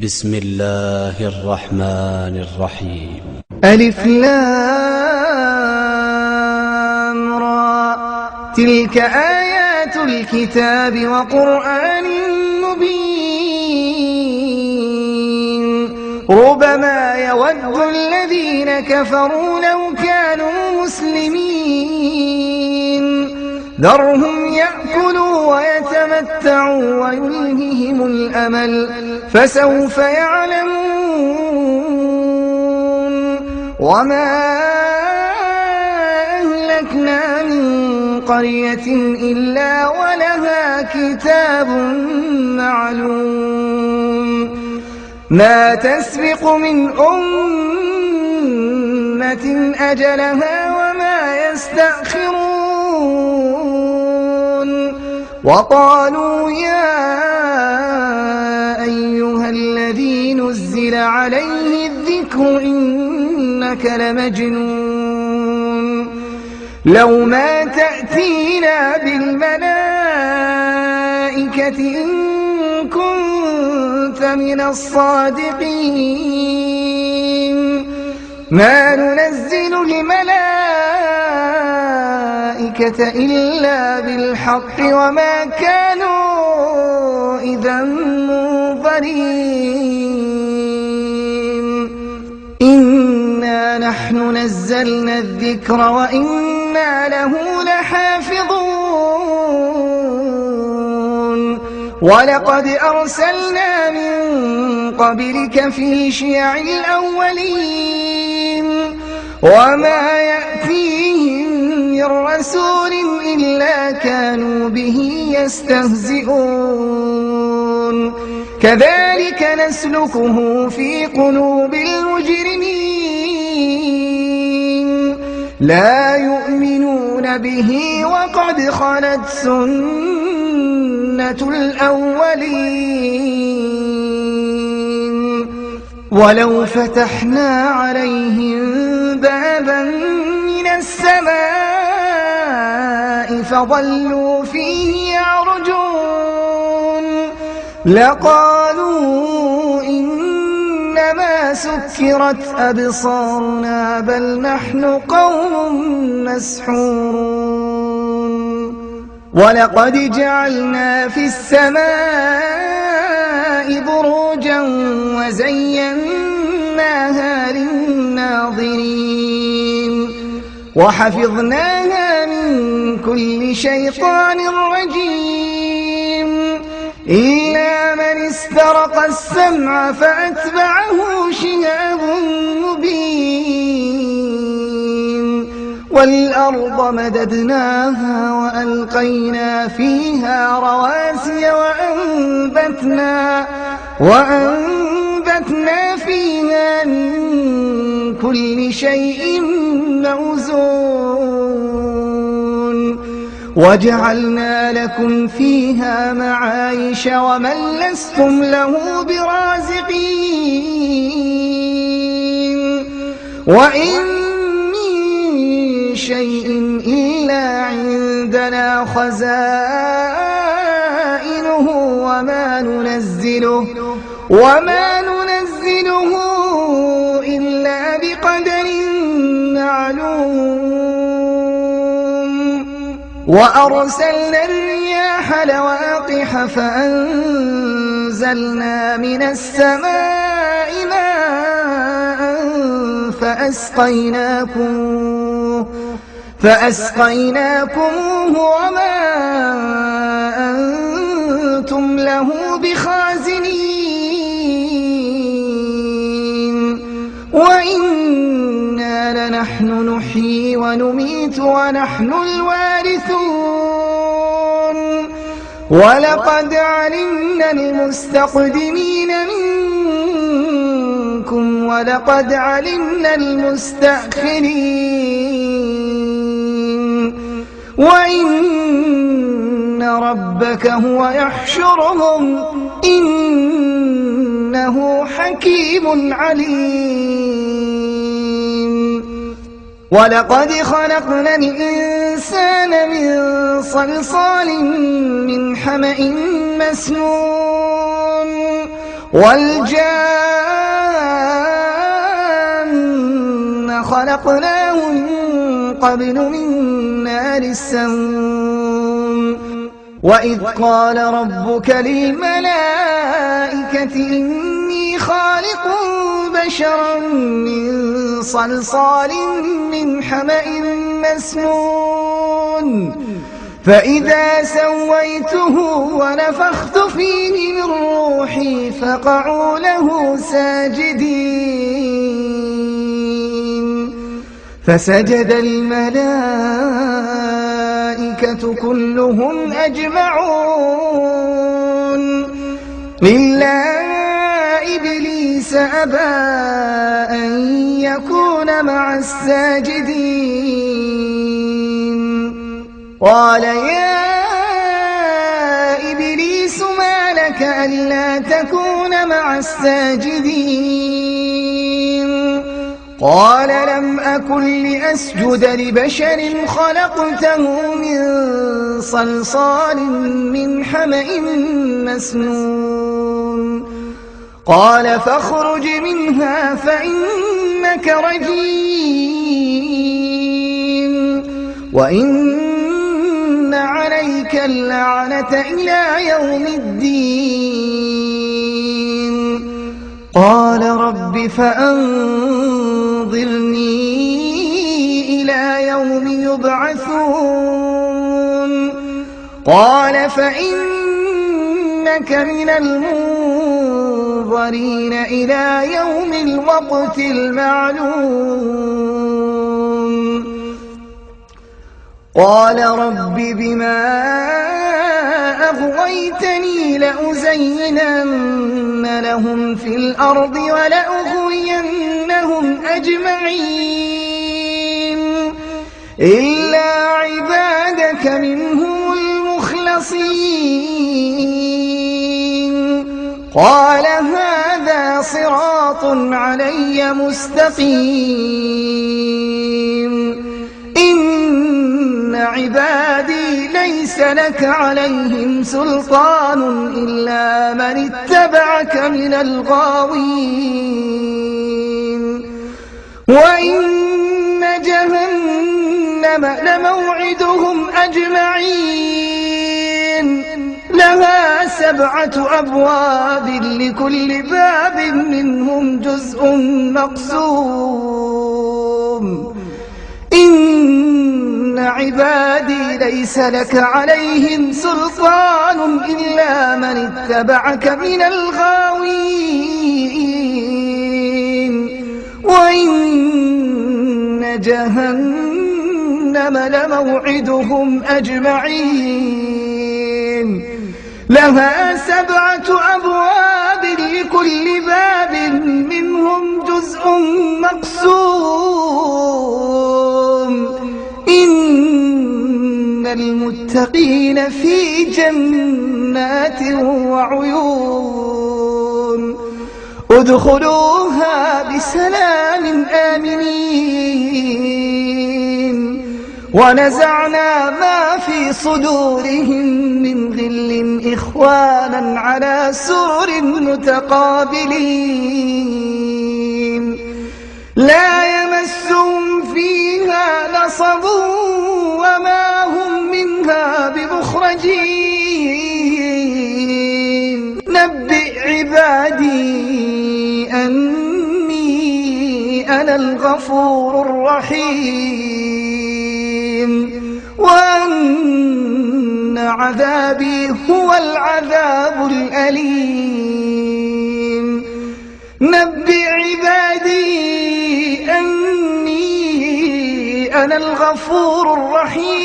بسم الله الرحمن الرحيم. ألف لام را، تلك آيات الكتاب وقرآن مبين. ربما يود الذين كفروا لو كانوا مسلمين. ذرهم يأكلوا ويتمتعوا ويلههم الأمل، فسوف يعلمون. وما أهلكنا من قرية إلا ولها كتاب معلوم، ما تسبق من أمة أجلها وما يستأخرون. وقالوا يا أيها الذي نزل عليه الذكر إنك لمجنون، لو ما تأتينا بالملائكة إن كنت من الصادقين. ما ننزل الملائكة إلا بالحق وما كانوا إذا منظرين. إنا نحن نزلنا الذكر وإنا له لحافظون. ولقد أرسلنا من قبلك في شيع الأولين، وما يأتيهم من رسول إلا كانوا به يستهزئون. كذلك نسلكه في قلوب المجرمين، لا يؤمنون به وقد خلت سنة الأولين. ولو فتحنا عليهم بابا من السماء فظلوا فيه يعرجون لقالوا إنما سكرت أبصارنا بل نحن قوم مسحورون. ولقد جعلنا في السماء بروجا وزيناها للناظرين، وحفظناها من كل شيطان رجيم، إلا من استرق السمع فأتبعه شهاب مبين. والأرض مددناها وألقينا فيها رواسي وأنبتنا فيها من كل شيء موزون. وجعلنا لكم فيها معايش ومن لستم له برازقين. وإن شيء إلا عندنا خزائنه وما ننزله إلا بقدر معلوم. وأرسلنا الرياح لواقح فأنزلنا من السماء ماء فأسقيناكموه وما أنتم له بخازنين. وإنا لنحن نحيي ونميت ونحن الوارثون. ولقد علمنا المستقدمين منكم ولقد علمنا المستأخرين. وإن ربك هو يحشرهم إنه حكيم عليم. ولقد خلقنا الإنسان من صلصال من حمأ مسنون والجان خلقناه من قبل من نار السموم وإذ قال ربك للملائكة إني خالق بشرا من صلصال من حمأ مسنون فإذا سويته ونفخت فيه من روحي فقعوا له ساجدين فسجد الملائكة كلهم أجمعون إلا إبليس أبى أن يكون مع الساجدين قال يا إبليس ما لك ألا تكون مع الساجدين قال لم أكن لأسجد لبشر خلقته من صلصال من حمأ مسنون قال فاخرج منها فإنك رجيم وإن عليك اللعنة إلى يوم الدين قال رب فأنظرني إلى يوم يبعثون قال فإنك من المنظرين إلى يوم الوقت المعلوم قال رب بما أغويتني لأزينن لهم في الأرض ولأغوينهم أجمعين إلا عبادك منهم المخلصين قال هذا صراط علي مستقيم إن عبادي ليس لك عليهم سلطان إلا من اتبعك من الغاوين وإن جهنم لموعدهم أجمعين لها 7 أبواب لكل باب منهم جزء مقسوم إن عبادي ليس لك عليهم سلطان إلا من اتبعك من الغاوين وإن جهنم لموعدهم أجمعين لها 7 أبواب لكل باب منهم جزء مقسوم إن المتقين في جنات وعيون ادخلوها بسلام آمنين ونزعنا ما في صدورهم من غل إخوانا على سرر متقابلين لا يمسهم فيها نصب وما هم منها بمخرجين نبئ عبادي أني أنا الغفور الرحيم وأن عذابي هو العذاب الأليم نبئ عبادي أني أنا الغفور الرحيم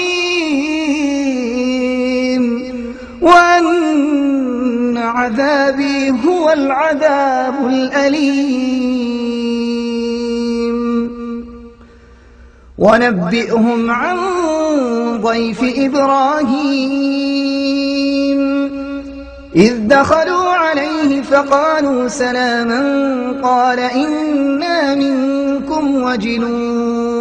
وأن عذابي هو العذاب الأليم ونبئهم عن ضيف إبراهيم إذ دخلوا عليه فقالوا سلاما قال إنا منكم وجلون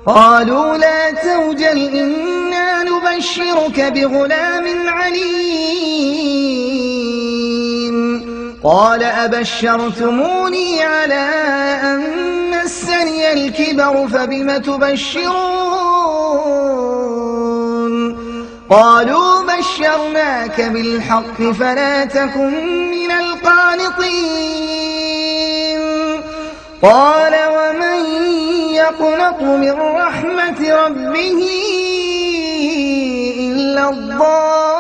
قالوا لا توجل إنا نبشرك بغلام عليم قال أبشرتموني على أن مسني الكبر فبم تبشرون قالوا بشرناك بالحق فلا تكن من القانطين قال ومن يقنط من رحمة ربه إلا الضالون